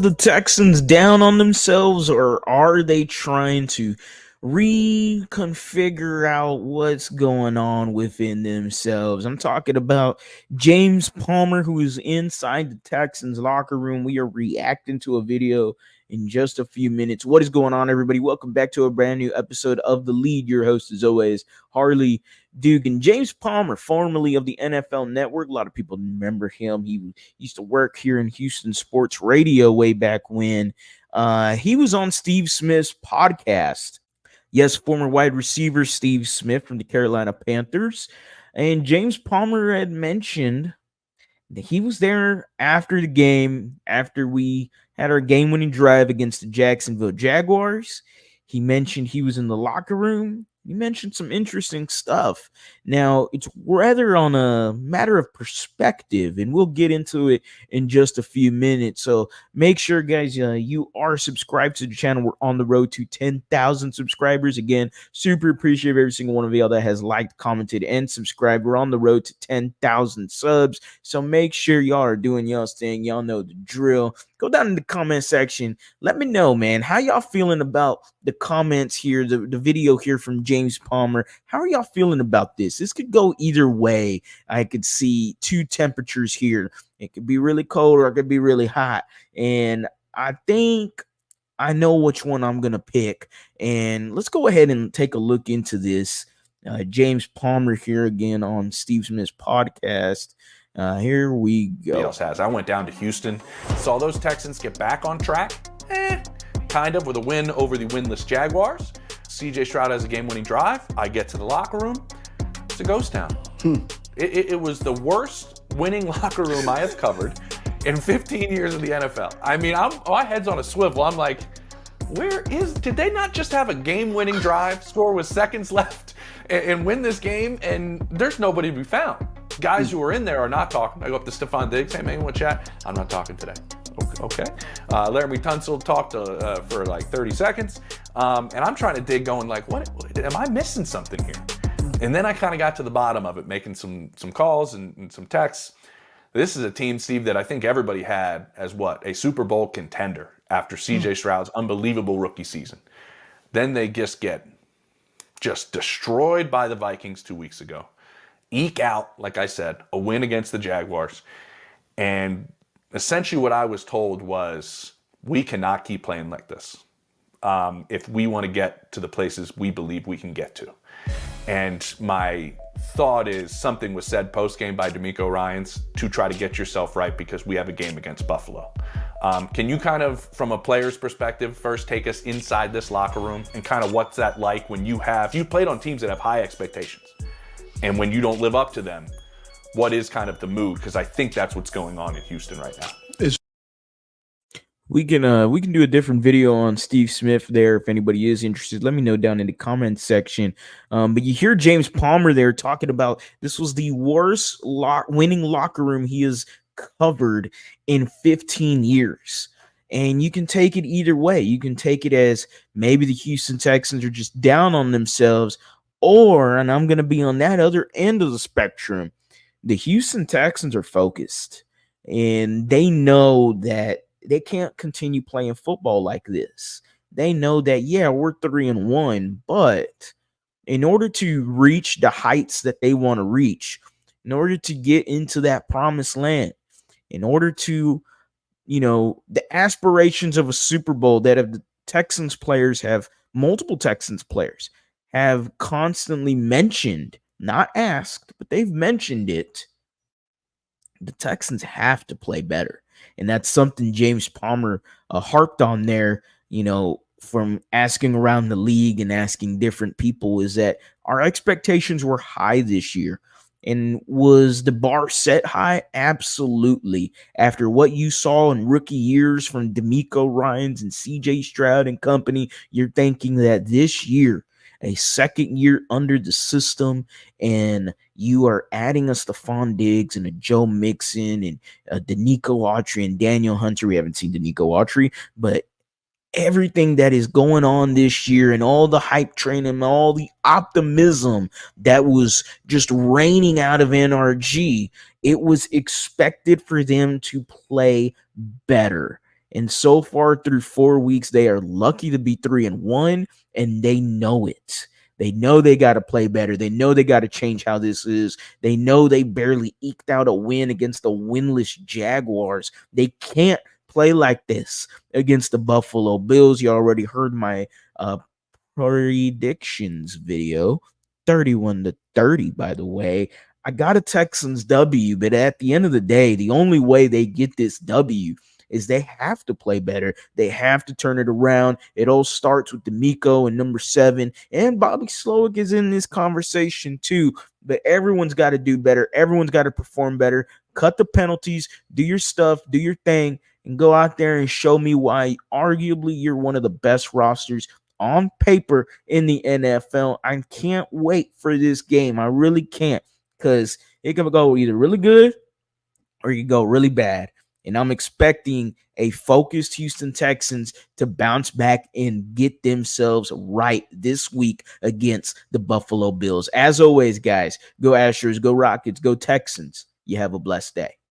the Texans down on themselves, or are they trying to reconfigure out what's going on within themselves? I'm talking about James Palmer, who is inside the Texans locker room. We are reacting to a video in just a few minutes. What is going on, everybody? Welcome back to a brand new episode of The Lead. Your host, as always, Harley Dugan. James Palmer, formerly of the NFL Network. A lot of people remember him. He used to work here in Houston Sports Radio way back when. He was on Steve Smith's podcast. Yes, former wide receiver Steve Smith from the Carolina Panthers. And James Palmer had mentioned that he was there after the game, after we had our game-winning drive against the Jacksonville Jaguars. He mentioned he was in the locker room. He mentioned some interesting stuff. Now, it's rather on a matter of perspective, and we'll get into it in just a few minutes. So make sure, guys, you are subscribed to the channel. We're on the road to 10,000 subscribers. Again, super appreciate every single one of y'all that has liked, commented, and subscribed. We're on the road to 10,000 subs. So make sure y'all are doing y'all's thing. Y'all know the drill. Go down in the comment section. Let me know, man, how y'all feeling about the comments here, the video here from James Palmer. How are y'all feeling about this? This could go either way. I could see two temperatures here. It could be really cold or it could be really hot. And I think I know which one I'm going to pick. And let's go ahead and take a look into this. James Palmer here again on Steve Smith's podcast. Here we go. I went down to Houston, saw those Texans get back on track, kind of, with a win over the winless Jaguars. CJ Stroud has a game-winning drive. I get to the locker room. It's a ghost town. It was the worst winning locker room I have covered in 15 years of the NFL. I mean, my head's on a swivel. I'm like, did they not just have a game-winning drive, score with seconds left, and win this game? And there's nobody to be found. Guys who are in there are not talking. I go up to Stephon Diggs. Hey, man, you want to chat? I'm not talking today. Okay. Laramie Tunsil talked for like 30 seconds. And I'm trying to dig, going like, what am I missing something here? And then I kind of got to the bottom of it, making some calls and some texts. This is a team, Steve, that I think everybody had as a Super Bowl contender after CJ Stroud's unbelievable rookie season. Then they just get destroyed by the Vikings 2 weeks ago. Eke out, like I said, a win against the Jaguars. And essentially what I was told was, we cannot keep playing like this if we want to get to the places we believe we can get to. And my thought is something was said post-game by D'Amico Ryans to try to get yourself right because we have a game against Buffalo. Can you kind of, from a player's perspective, first take us inside this locker room and kind of what's that like when you've played on teams that have high expectations? And when you don't live up to them, what is kind of the mood? Because I think that's what's going on in Houston right now. We can do a different video on Steve Smith there if anybody is interested. Let me know down in the comments section. But you hear James Palmer there talking about this was the worst winning locker room he has covered in 15 years. And you can take it either way. You can take it as maybe the Houston Texans are just down on themselves, or, and I'm going to be on that other end of the spectrum, the Houston Texans are focused. And they know that they can't continue playing football like this. They know that, yeah, we're 3-1, but in order to reach the heights that they want to reach, in order to get into that promised land, in order to, the aspirations of a Super Bowl that the Texans players have, multiple Texans players have constantly mentioned, not asked, but they've mentioned it, the Texans have to play better. And that's something James Palmer harped on there, from asking around the league and asking different people, is that our expectations were high this year. And was the bar set high? Absolutely. After what you saw in rookie years from D'Amico Ryans and CJ Stroud and company, you're thinking that this year, a second year under the system, and you are adding a Stephon Diggs and a Joe Mixon and a Danico Autry and Daniel Hunter. We haven't seen Danico Autry, but everything that is going on this year and all the hype train and all the optimism that was just raining out of NRG, it was expected for them to play better. And so far through 4 weeks, they are lucky to be 3-1, and they know it. They know they got to play better. They know they got to change how this is. They know they barely eked out a win against the winless Jaguars. They can't play like this against the Buffalo Bills. You already heard my predictions video, 31-30, by the way. I got a Texans W, but at the end of the day, the only way they get this W is they have to play better. They have to turn it around. It all starts with D'Amico and number 7, and Bobby Slowick is in this conversation too. But everyone's got to do better. Everyone's got to perform better. Cut the penalties. Do your stuff. Do your thing. And go out there and show me why arguably you're one of the best rosters on paper in the NFL. I can't wait for this game. I really can't, because it can go either really good or you go really bad. And I'm expecting a focused Houston Texans to bounce back and get themselves right this week against the Buffalo Bills. As always, guys, go Astros, go Rockets, go Texans. You have a blessed day.